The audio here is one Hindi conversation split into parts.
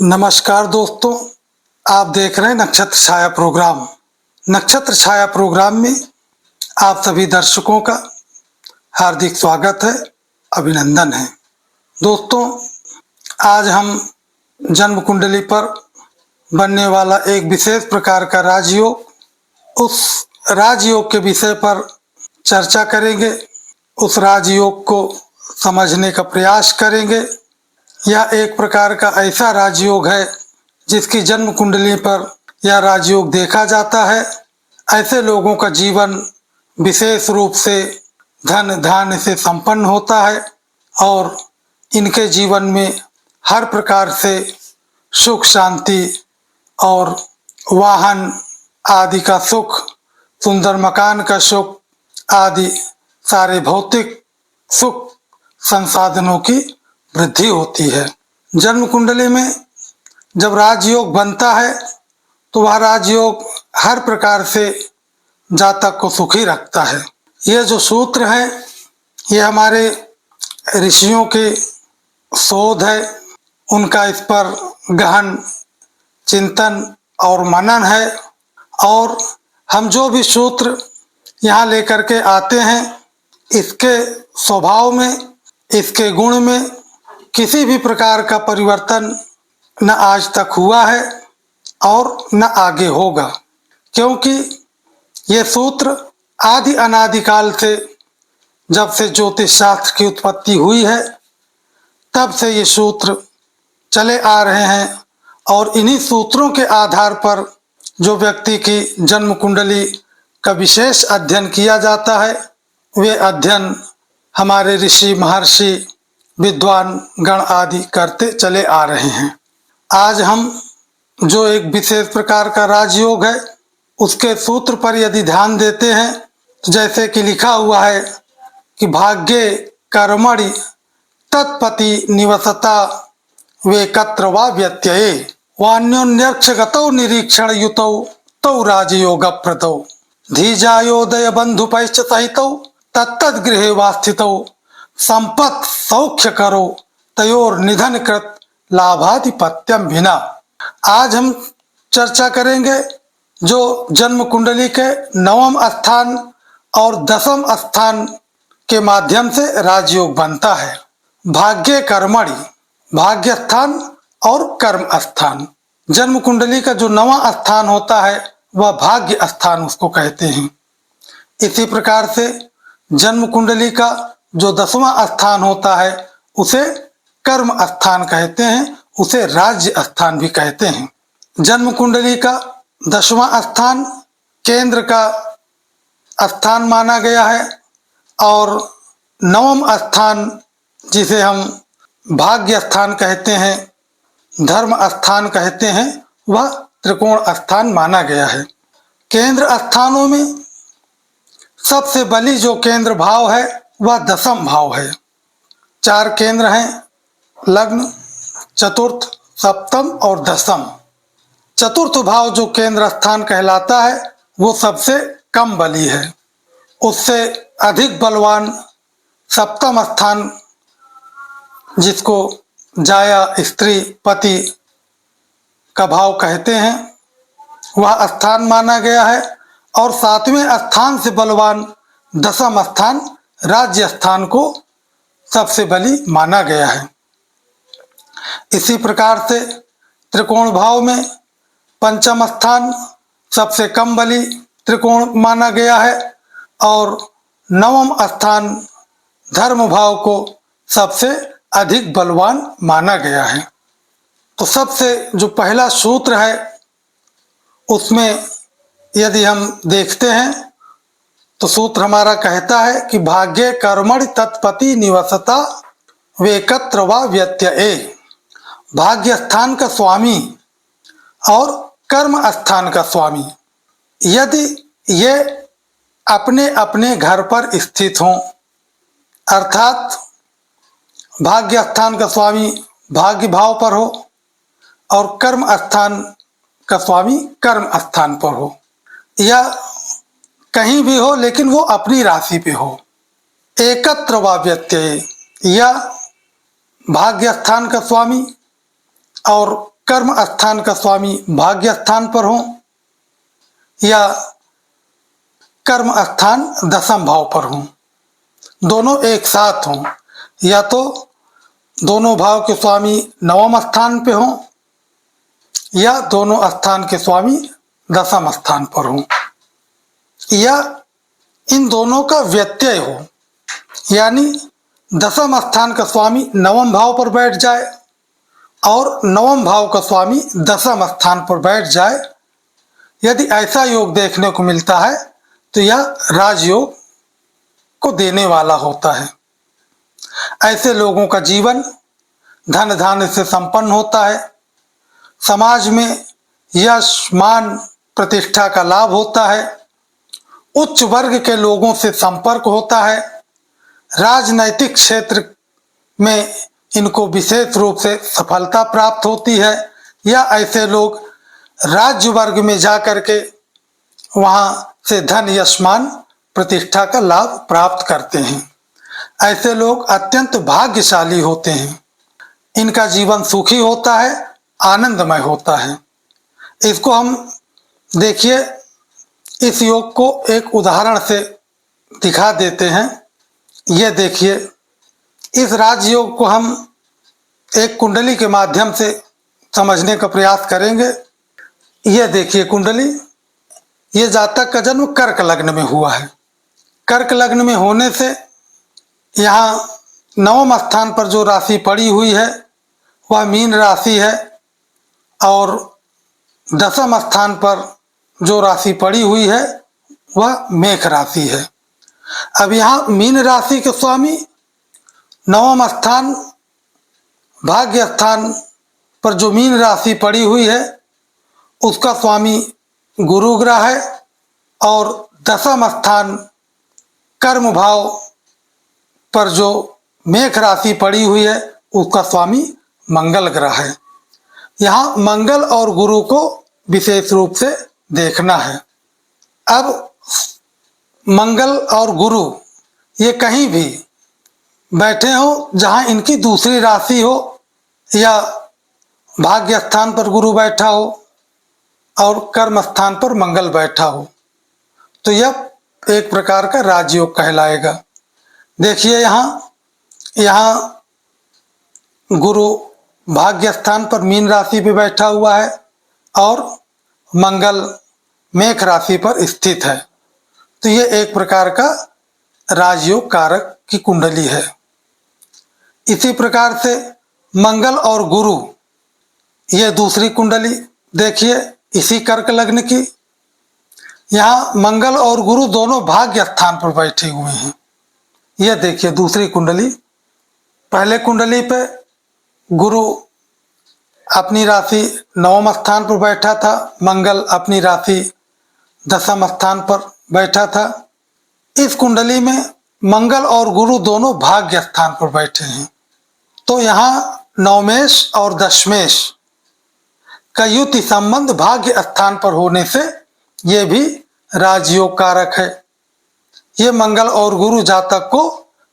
नमस्कार दोस्तों, आप देख रहे हैं नक्षत्र छाया प्रोग्राम। नक्षत्र छाया प्रोग्राम में आप सभी दर्शकों का हार्दिक स्वागत है, अभिनंदन है। दोस्तों, आज हम जन्म कुंडली पर बनने वाला एक विशेष प्रकार का राजयोग, उस राजयोग के विषय पर चर्चा करेंगे, उस राजयोग को समझने का प्रयास करेंगे। यह एक प्रकार का ऐसा राजयोग है जिसकी जन्म कुंडली पर यह राजयोग देखा जाता है। ऐसे लोगों का जीवन विशेष रूप से धन धान्य से संपन्न होता है और इनके जीवन में हर प्रकार से सुख शांति और वाहन आदि का सुख, सुंदर मकान का सुख आदि सारे भौतिक सुख संसाधनों की वृद्धि होती है। जन्म कुंडली में जब राजयोग बनता है तो वह राजयोग हर प्रकार से जातक को सुखी रखता है। ये जो सूत्र है ये हमारे ऋषियों के शोध है, उनका इस पर गहन चिंतन और मनन है और हम जो भी सूत्र यहाँ लेकर के आते हैं इसके स्वभाव में, इसके गुण में किसी भी प्रकार का परिवर्तन न आज तक हुआ है और न आगे होगा, क्योंकि ये सूत्र आदि अनादिकाल से, जब से ज्योतिष शास्त्र की उत्पत्ति हुई है तब से ये सूत्र चले आ रहे हैं और इन्हीं सूत्रों के आधार पर जो व्यक्ति की जन्म कुंडली का विशेष अध्ययन किया जाता है, वे अध्ययन हमारे ऋषि महर्षि विद्वान गण आदि करते चले आ रहे हैं। आज हम जो एक विशेष प्रकार का राजयोग है उसके सूत्र पर यदि ध्यान देते हैं तो जैसे कि लिखा हुआ है कि भाग्ये कर्मणि तत्पति निवसता वेकत्र वा व्यत्यये वान्योन्यक्षगतौ निरीक्षण युतौ तौ राजयोग प्रदौ धीजायोदय बंधुपैश्च सहितौ तत्तद गृहे वा स्थितौ संपत् सौख्य करो तयोर निधन कृत लाभाधिपत्यम बिना। आज हम चर्चा करेंगे जो जन्म कुंडली के 9वें स्थान और 10वें स्थान के माध्यम से राजयोग बनता है। भाग्य कर्मणि, भाग्य स्थान और कर्म स्थान। जन्म कुंडली का जो 9वां स्थान होता है वह भाग्य स्थान उसको कहते हैं। इसी प्रकार से जन्म कुंडली का जो 10वां स्थान होता है उसे कर्म स्थान कहते हैं, उसे राज्य स्थान भी कहते हैं। जन्म कुंडली का 10वां स्थान केंद्र का स्थान माना गया है और 9वां स्थान जिसे हम भाग्य स्थान कहते हैं, धर्म स्थान कहते हैं, वह त्रिकोण स्थान माना गया है। केंद्र स्थानों में सबसे बली जो केंद्र भाव है वह 10वां भाव है। 4 केंद्र हैं, लग्न, चतुर्थ, सप्तम और 10वां। चतुर्थ भाव जो केंद्र स्थान कहलाता है वो सबसे कम बली है। उससे अधिक बलवान सप्तम स्थान, जिसको जाया स्त्री पति का भाव कहते हैं, वह स्थान माना गया है और 7वें स्थान से बलवान 10वां स्थान राज्य स्थान को सबसे बली माना गया है। इसी प्रकार से त्रिकोण भाव में 5वां स्थान सबसे कम बली त्रिकोण माना गया है और 9वां स्थान धर्म भाव को सबसे अधिक बलवान माना गया है। तो सबसे जो पहला सूत्र है उसमें यदि हम देखते हैं तो सूत्र हमारा कहता है कि भाग्ये कर्मणि तत्पति निवसता वेकत्र वा व्यत्यये। भाग्य स्थान का स्वामी और कर्म स्थान का स्वामी यदि ये अपने अपने घर पर स्थित हों, अर्थात भाग्य स्थान का स्वामी भाग्य भाव पर हो और कर्म स्थान का स्वामी कर्म स्थान पर हो, या कहीं भी हो लेकिन वो अपनी राशि पे हो। एकत्र वा व्यत्यये, या भाग्य स्थान का स्वामी और कर्म स्थान का स्वामी भाग्य स्थान पर हो या कर्म स्थान दशम भाव पर हो, दोनों एक साथ हों, या तो दोनों भाव के स्वामी नवम स्थान पे हों या दोनों स्थान के स्वामी दशम स्थान पर हों, या इन दोनों का व्यत्यय हो, यानी दशम स्थान का स्वामी नवम भाव पर बैठ जाए और नवम भाव का स्वामी दशम स्थान पर बैठ जाए। यदि ऐसा योग देखने को मिलता है तो यह राजयोग को देने वाला होता है। ऐसे लोगों का जीवन धन धान्य से संपन्न होता है, समाज में यश मान प्रतिष्ठा का लाभ होता है, उच्च वर्ग के लोगों से संपर्क होता है, राजनैतिक क्षेत्र में इनको विशेष रूप से सफलता प्राप्त होती है, या ऐसे लोग राज्य वर्ग में जाकर के वहाँ से धन यशमान प्रतिष्ठा का लाभ प्राप्त करते हैं। ऐसे लोग अत्यंत भाग्यशाली होते हैं, इनका जीवन सुखी होता है, आनंदमय होता है। इसको हम देखिए, इस योग को एक उदाहरण से दिखा देते हैं। ये देखिए, इस राजयोग को हम एक कुंडली के माध्यम से समझने का प्रयास करेंगे। ये देखिए कुंडली, ये जातक का जन्म कर्क लग्न में हुआ है। कर्क लग्न में होने से यहाँ नवम स्थान पर जो राशि पड़ी हुई है वह मीन राशि है, और दशम स्थान पर जो राशि पड़ी हुई है वह मेष राशि है। अब यहाँ मीन राशि के स्वामी नवम स्थान भाग्य स्थान पर जो मीन राशि पड़ी हुई है उसका स्वामी गुरु ग्रह है, और दशम स्थान कर्म भाव पर जो मेष राशि पड़ी हुई है उसका स्वामी मंगल ग्रह है। यहाँ मंगल और गुरु को विशेष रूप से देखना है। अब मंगल और गुरु ये कहीं भी बैठे हो जहाँ इनकी दूसरी राशि हो, या भाग्य स्थान पर गुरु बैठा हो और कर्म स्थान पर मंगल बैठा हो, तो यह एक प्रकार का राजयोग कहलाएगा। देखिए यहाँ गुरु भाग्य स्थान पर मीन राशि पे बैठा हुआ है और मंगल मेष राशि पर स्थित है, तो ये एक प्रकार का राजयोग कारक की कुंडली है। इसी प्रकार से मंगल और गुरु, ये दूसरी कुंडली देखिए इसी कर्क लग्न की। यहाँ मंगल और गुरु दोनों भाग्य स्थान पर बैठे हुए हैं। यह देखिए दूसरी कुंडली। पहले कुंडली पे गुरु अपनी राशि नवम स्थान पर बैठा था, मंगल अपनी राशि दशम स्थान पर बैठा था। इस कुंडली में मंगल और गुरु दोनों भाग्य स्थान पर बैठे हैं, तो यहाँ नवमेश और दशमेश का युति संबंध भाग्य स्थान पर होने से ये भी राजयोग कारक है। ये मंगल और गुरु जातक को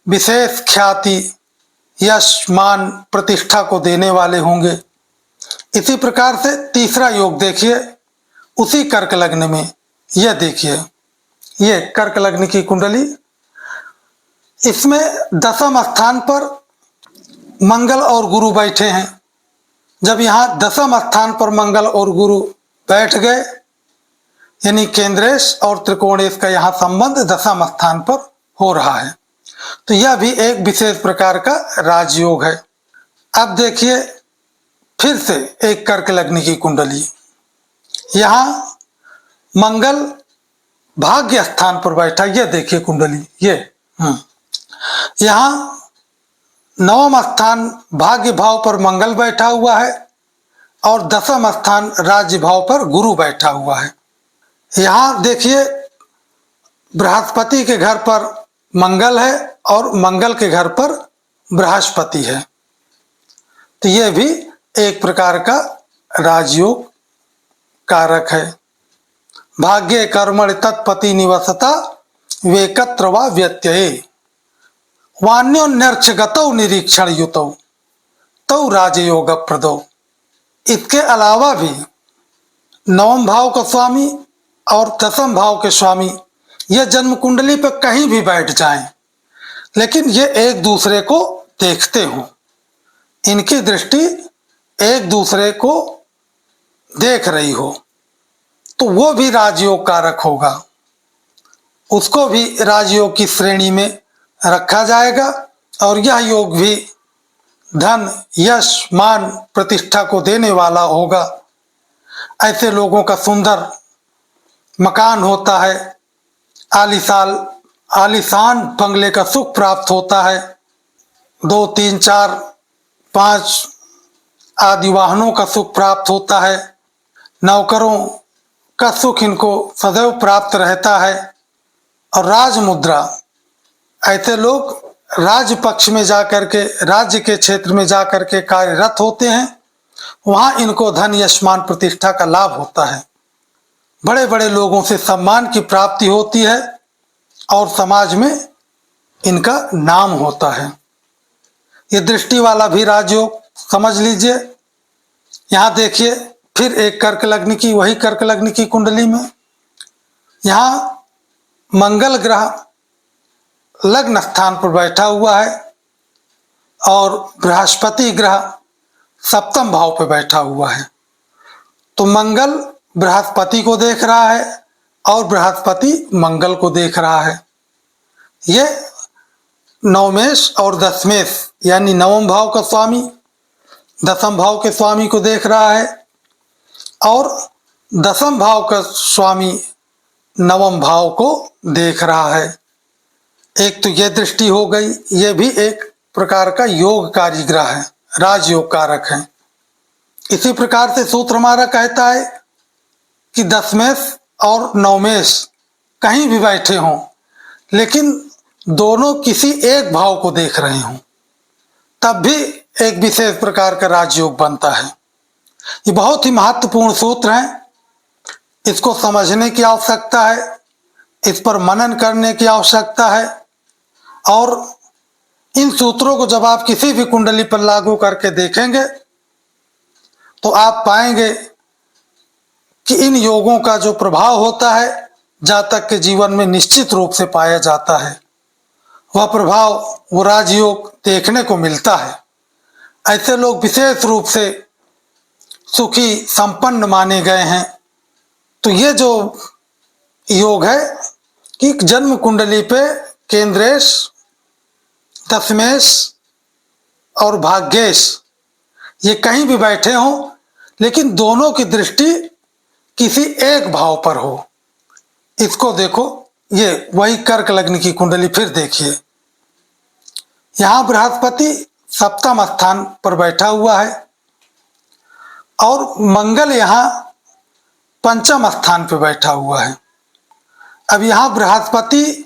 विशेष ख्याति यश मान प्रतिष्ठा को देने वाले होंगे। इसी प्रकार से तीसरा योग देखिए उसी कर्क लग्न में। यह देखिए ये कर्क लग्न की कुंडली, इसमें दशम स्थान पर मंगल और गुरु बैठे हैं। जब यहाँ दशम स्थान पर मंगल और गुरु बैठ गए, यानी केंद्रेश और त्रिकोणेश का यहाँ संबंध दशम स्थान पर हो रहा है, तो यह भी एक विशेष प्रकार का राजयोग है। अब देखिए फिर से एक कर्क लग्न की कुंडली। यहाँ मंगल भाग्य स्थान पर बैठा, यह देखिए कुंडली ये यहाँ नवम स्थान भाग्य भाव पर मंगल बैठा हुआ है और दशम स्थान राज्य भाव पर गुरु बैठा हुआ है। यहाँ देखिए बृहस्पति के घर पर मंगल है और मंगल के घर पर बृहस्पति है, तो यह भी एक प्रकार का राजयोग कारक है। भाग्य कर्मणि तत्पति निवसता वेकत्र वा व्यत्यये वान्योन्यर्च गतौ निरीक्षण युतौ तौ राजयोग प्रदौ। इसके अलावा भी नवम भाव का स्वामी और दसम भाव के स्वामी ये जन्म कुंडली पर कहीं भी बैठ जाएं, लेकिन ये एक दूसरे को देखते हों, इनकी दृष्टि एक दूसरे को देख रही हो, तो वो भी राजयोग कारक होगा, उसको भी राजयोग की श्रेणी में रखा जाएगा। और यह योग भी धन, यश, मान, प्रतिष्ठा को देने वाला होगा। ऐसे लोगों का सुंदर मकान होता है, आलीशान बंगले का सुख प्राप्त होता है, 2, 3, 4, 5 आदि वाहनों का सुख प्राप्त होता है, नौकरों का सुख इनको सदैव प्राप्त रहता है। और राज मुद्रा, ऐसे लोग राज्य पक्ष में जाकर के, राज्य के क्षेत्र में जाकर के कार्यरत होते हैं, वहां इनको धन, यश, मान, प्रतिष्ठा का लाभ होता है, बड़े बड़े लोगों से सम्मान की प्राप्ति होती है और समाज में इनका नाम होता है। ये दृष्टि वाला भी राजयोग समझ लीजिए। यहाँ देखिए फिर एक कर्क लग्न की, वही कर्क लग्न की कुंडली में यहाँ मंगल ग्रह लग्न स्थान पर बैठा हुआ है और बृहस्पति ग्रह सप्तम भाव पर बैठा हुआ है। तो मंगल बृहस्पति को देख रहा है और बृहस्पति मंगल को देख रहा है। ये नवमेश और दशमेश यानी नवम भाव का स्वामी दसम भाव के स्वामी को देख रहा है और दसम भाव का स्वामी नवम भाव को देख रहा है। एक तो यह दृष्टि हो गई, यह भी एक प्रकार का योगकारी ग्रह है, राजयोग कारक है। इसी प्रकार से सूत्र हमारा कहता है कि दशमेश और नवमेश कहीं भी बैठे हों, लेकिन दोनों किसी एक भाव को देख रहे हों, तब भी एक विशेष प्रकार का राजयोग बनता है। ये बहुत ही महत्वपूर्ण सूत्र है, इसको समझने की आवश्यकता है, इस पर मनन करने की आवश्यकता है। और इन सूत्रों को जब आप किसी भी कुंडली पर लागू करके देखेंगे तो आप पाएंगे कि इन योगों का जो प्रभाव होता है जातक के जीवन में निश्चित रूप से पाया जाता है, वह प्रभाव, वो राजयोग देखने को मिलता है। ऐसे लोग विशेष रूप से सुखी, संपन्न माने गए हैं। तो ये जो योग है कि जन्म कुंडली पे केंद्रेश, दशमेश और भाग्येश ये कहीं भी बैठे हों, लेकिन दोनों की दृष्टि किसी एक भाव पर हो। इसको देखो, ये वही कर्क लग्न की कुंडली फिर देखिए। यहां बृहस्पति सप्तम स्थान पर बैठा हुआ है और मंगल यहां पंचम स्थान पर बैठा हुआ है। अब यहां बृहस्पति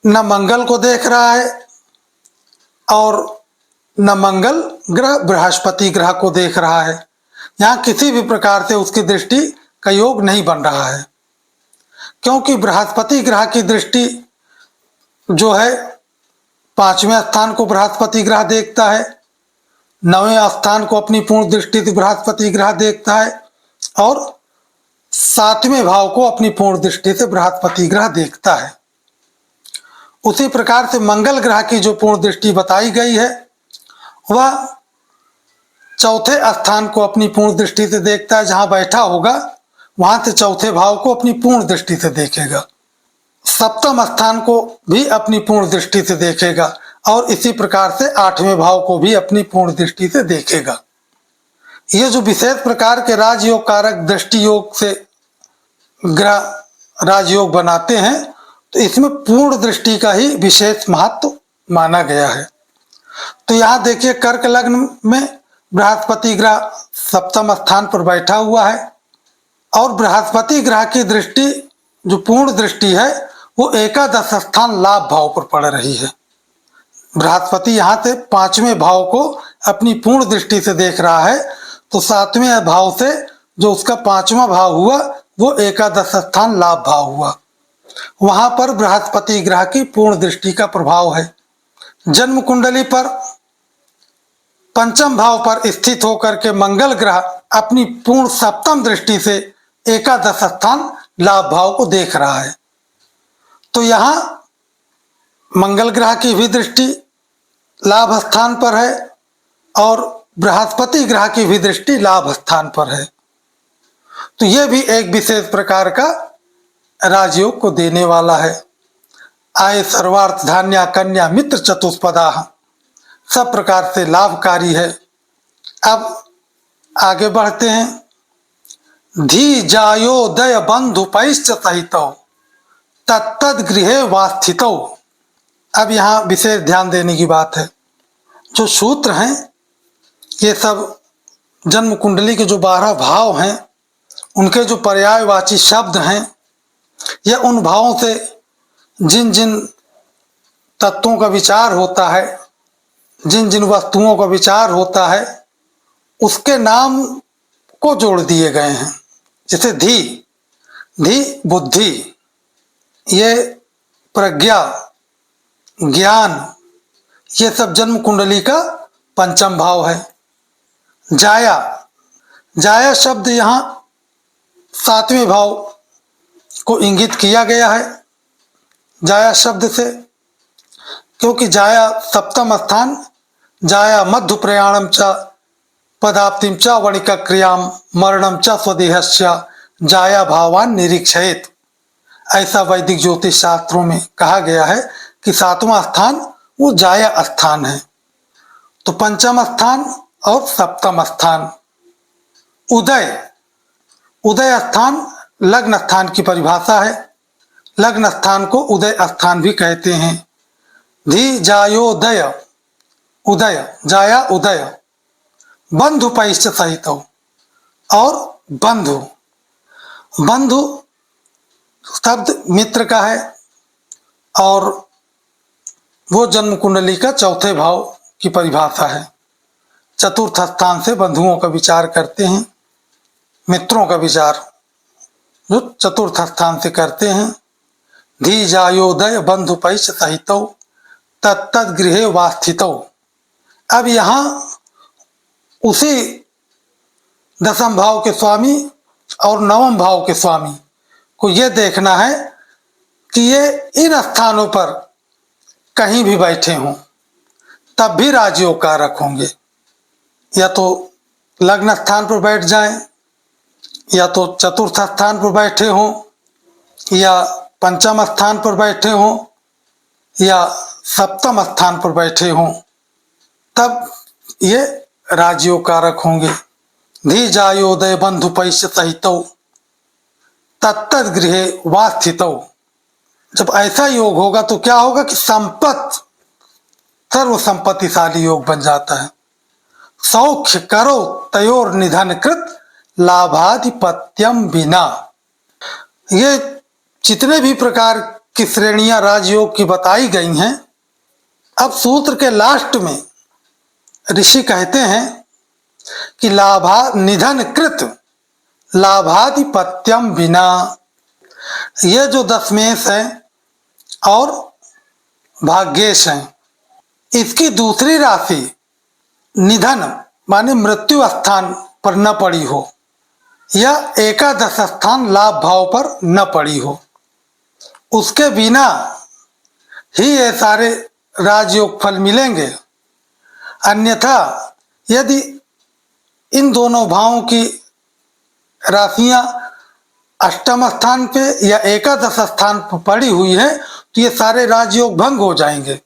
न मंगल को देख रहा है और न मंगल ग्रह बृहस्पति ग्रह को देख रहा है। यहाँ किसी भी प्रकार से उसकी दृष्टि का योग नहीं बन रहा है, क्योंकि बृहस्पति ग्रह की दृष्टि जो है 5वें स्थान को बृहस्पति ग्रह देखता है, 9वें स्थान को अपनी पूर्ण दृष्टि से बृहस्पति ग्रह देखता है और 7वें भाव को अपनी पूर्ण दृष्टि से बृहस्पति ग्रह देखता है। उसी प्रकार से मंगल ग्रह की जो पूर्ण दृष्टि बताई गई है वह चौथे स्थान को अपनी पूर्ण दृष्टि से देखता है, जहां बैठा होगा वहां से चौथे भाव को अपनी पूर्ण दृष्टि से देखेगा, सप्तम स्थान को भी अपनी पूर्ण दृष्टि से देखेगा और इसी प्रकार से 8वें भाव को भी अपनी पूर्ण दृष्टि से देखेगा। ये जो विशेष प्रकार के राजयोग कारक दृष्टि योग से ग्रह राजयोग बनाते हैं, तो इसमें पूर्ण दृष्टि का ही विशेष महत्व माना गया है। तो यहाँ देखिए कर्क लग्न में बृहस्पति ग्रह सप्तम स्थान पर बैठा हुआ है और बृहस्पति ग्रह की दृष्टि जो पूर्ण दृष्टि है वो एकादश स्थान लाभ भाव पर पड़ रही है। बृहस्पति यहाँ से 5वें भाव को अपनी पूर्ण दृष्टि से देख रहा है, तो 7वें भाव से जो उसका 5वां भाव हुआ वो एकादश स्थान लाभ भाव हुआ। वहां पर बृहस्पति ग्रह की पूर्ण दृष्टि का प्रभाव है। जन्म कुंडली पर पंचम भाव पर स्थित होकर के मंगल ग्रह अपनी पूर्ण सप्तम दृष्टि से एकादश स्थान लाभ भाव को देख रहा है। तो यहां मंगल ग्रह की भी दृष्टि लाभ स्थान पर है और बृहस्पति ग्रह की भी दृष्टि लाभ स्थान पर है। तो यह भी एक विशेष प्रकार का राजयोग को देने वाला है। आय सर्वार्थ धान्या कन्या मित्र चतुष्पदा सब प्रकार से लाभकारी है। अब आगे बढ़ते हैं। धी जायोदय बंधु पैश्च सहितो तत्तद गृहे वास्थितो। अब यहाँ विशेष ध्यान देने की बात है। जो सूत्र हैं ये सब जन्म कुंडली के जो 12 भाव हैं उनके जो पर्यायवाची शब्द हैं यह उन भावों से जिन जिन तत्वों का विचार होता है, जिन जिन वस्तुओं का विचार होता है उसके नाम को जोड़ दिए गए हैं। जैसे धी, धी बुद्धि, ये प्रज्ञा, ज्ञान, ये सब जन्म कुंडली का पंचम भाव है। जाया, जाया शब्द यहाँ 7वें भाव को इंगित किया गया है जाया शब्द से, क्योंकि जाया सप्तम स्थान, जाया मध्य प्रयाणम च पदाप्तिम च वणिक क्रियाम मरणम च स्वदेहस्य जाया भावान निरीक्षयेत। ऐसा वैदिक ज्योतिष शास्त्रों में कहा गया है कि 7वां स्थान वो जाया स्थान है। तो पंचम स्थान और सप्तम स्थान। उदय, उदय स्थान लग्न स्थान की परिभाषा है। लग्न स्थान को उदय स्थान भी कहते हैं। धी जायोदय, उदय, जाया उदय, बंधु पैश्च सहित और बंधु, बंधु शब्द मित्र का है और वो जन्म कुंडली का 4थे भाव की परिभाषा है। चतुर्थ स्थान से बंधुओं का विचार करते हैं, मित्रों का विचार जो चतुर्थ स्थान से करते हैं। धी जायोदय बंधु पैश्च सहितो तत्तद गृहे वास्थितो। अब यहाँ उसी 10वें भाव के स्वामी और 9वें भाव के स्वामी को यह देखना है कि ये इन स्थानों पर कहीं भी बैठे हों तब भी राजयोग कारक होंगे। या तो लग्न स्थान पर बैठ जाएं, या तो चतुर्थ स्थान पर बैठे हों, या पंचम स्थान पर बैठे हों, या सप्तम स्थान पर बैठे हों, तब ये राजयोग कारक होंगे। धी जायोदय बंधु पैश्च सहितो तत्तद गृहे वास्थितो। जब ऐसा योग होगा तो क्या होगा कि संपत्ति, सर्व संपत्तिशाली योग बन जाता है। सौख्य करो तयोर निधन कृत लाभाधिपत्यम बिना। ये जितने भी प्रकार की श्रेणियां राजयोग की बताई गई हैं, अब सूत्र के लास्ट में ऋषि कहते हैं कि लाभा निधन कृत लाभाधिपत्यम बिना। ये जो दशमेश है और भाग्येश है, इसकी दूसरी राशि निधन माने मृत्यु स्थान पर न पड़ी हो या एकादश स्थान लाभ भाव पर न पड़ी हो, उसके बिना ही ये सारे राजयोग फल मिलेंगे। अन्यथा यदि इन दोनों भावों की राशियां अष्टम स्थान पे या एकादश स्थान पर पड़ी हुई है तो ये सारे राजयोग भंग हो जाएंगे,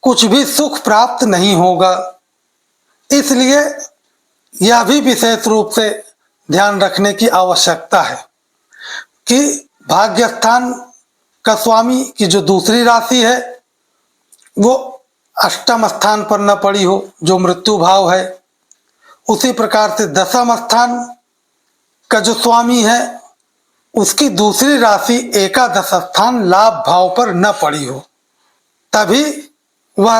कुछ भी सुख प्राप्त नहीं होगा। इसलिए यह भी विशेष रूप से ध्यान रखने की आवश्यकता है कि भाग्य स्थान का स्वामी की जो दूसरी राशि है वो अष्टम स्थान पर न पड़ी हो जो मृत्यु भाव है। उसी प्रकार से दशम स्थान का जो स्वामी है उसकी दूसरी राशि एकादश स्थान लाभ भाव पर न पड़ी हो, तभी वह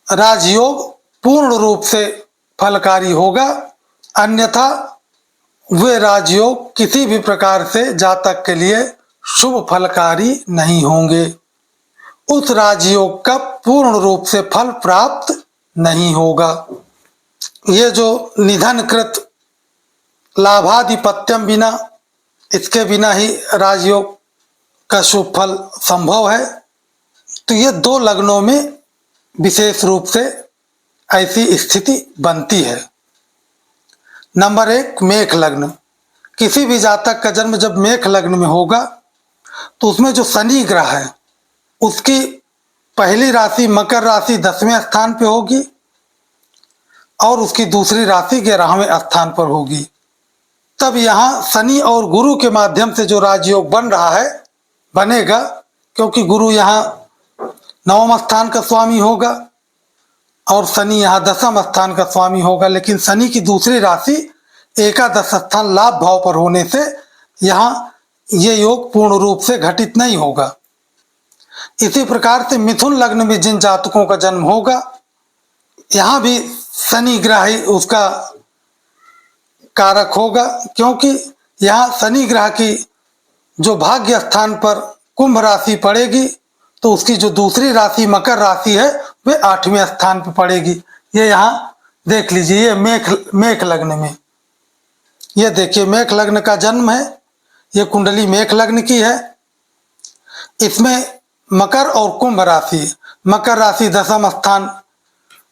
राजयोग पूर्ण रूप से फलकारी होगा। अन्यथा वे राजयोग किसी भी प्रकार से जातक के लिए शुभ फलकारी नहीं होंगे। उस राजयोग का पूर्ण रूप से फल प्राप्त नहीं होगा। ये जो निधनकृत लाभाधिपत्यम बिना, इसके बिना ही राजयोग का शुभ फल संभव है। तो ये 2 लग्नों में विशेष रूप से ऐसी स्थिति बनती है। नंबर 1, मेष लग्न। किसी भी जातक का जन्म जब मेष लग्न में होगा तो उसमें जो शनि ग्रह है उसकी पहली राशि मकर राशि 10वें स्थान पे होगी और उसकी दूसरी राशि 11वें स्थान पर होगी। तब यहाँ शनि और गुरु के माध्यम से जो राजयोग बन रहा है बनेगा, क्योंकि गुरु यहाँ 9वें स्थान का स्वामी होगा और शनि यहाँ 10वें स्थान का स्वामी होगा। लेकिन शनि की दूसरी राशि एकादश स्थान लाभ भाव पर होने से यहाँ ये योग पूर्ण रूप से घटित नहीं होगा। इसी प्रकार से मिथुन लग्न में जिन जातकों का जन्म होगा, यहाँ भी शनि ग्रह ही उसका कारक होगा, क्योंकि यहाँ शनि ग्रह की जो भाग्य स्थान पर कुंभ राशि पड़ेगी तो उसकी जो दूसरी राशि मकर राशि है वे 8वें स्थान पर पड़ेगी। ये यहाँ देख लीजिए, ये मेष लग्न में, ये देखिए मेष लग्न का जन्म है, ये कुंडली मेष लग्न की है। इसमें मकर और कुंभ राशि, मकर राशि 10वां स्थान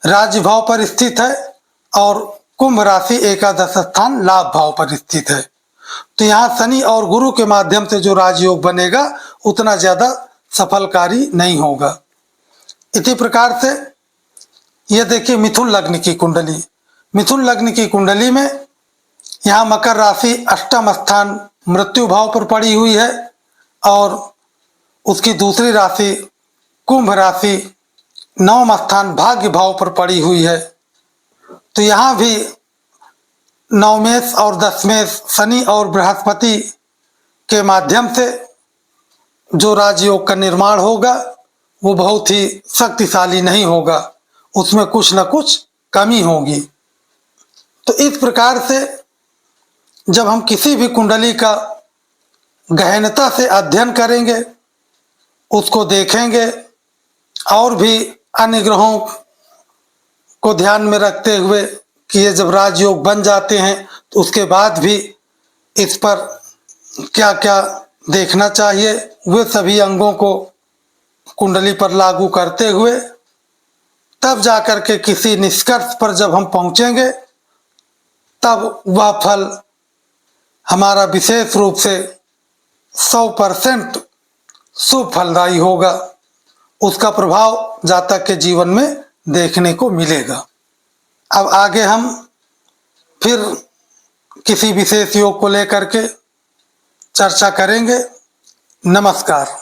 राज्य भाव पर स्थित है और कुंभ राशि एकादश स्थान लाभ भाव पर स्थित है। तो यहाँ शनि और गुरु के माध्यम से जो राजयोग बनेगा उतना ज्यादा सफलकारी नहीं होगा। इसी प्रकार से ये देखिए मिथुन लग्न की कुंडली, मिथुन लग्न की कुंडली में यहाँ मकर राशि 8वां स्थान मृत्यु भाव पर पड़ी हुई है और उसकी दूसरी राशि कुंभ राशि 9वां स्थान भाग्य भाव पर पड़ी हुई है। तो यहाँ भी नवमेश और दशमेश शनि और बृहस्पति के माध्यम से जो राजयोग का निर्माण होगा वो बहुत ही शक्तिशाली नहीं होगा, उसमें कुछ न कुछ कमी होगी। तो इस प्रकार से जब हम किसी भी कुंडली का गहनता से अध्ययन करेंगे, उसको देखेंगे और भी अन्य ग्रहों को ध्यान में रखते हुए कि ये जब राजयोग बन जाते हैं तो उसके बाद भी इस पर क्या क्या देखना चाहिए, वे सभी अंगों को कुंडली पर लागू करते हुए तब जाकर के किसी निष्कर्ष पर जब हम पहुंचेंगे तब वह फल हमारा विशेष रूप से 100% शुभ फलदायी होगा, उसका प्रभाव जातक के जीवन में देखने को मिलेगा। अब आगे हम फिर किसी विशेष योग को लेकर के चर्चा करेंगे। नमस्कार।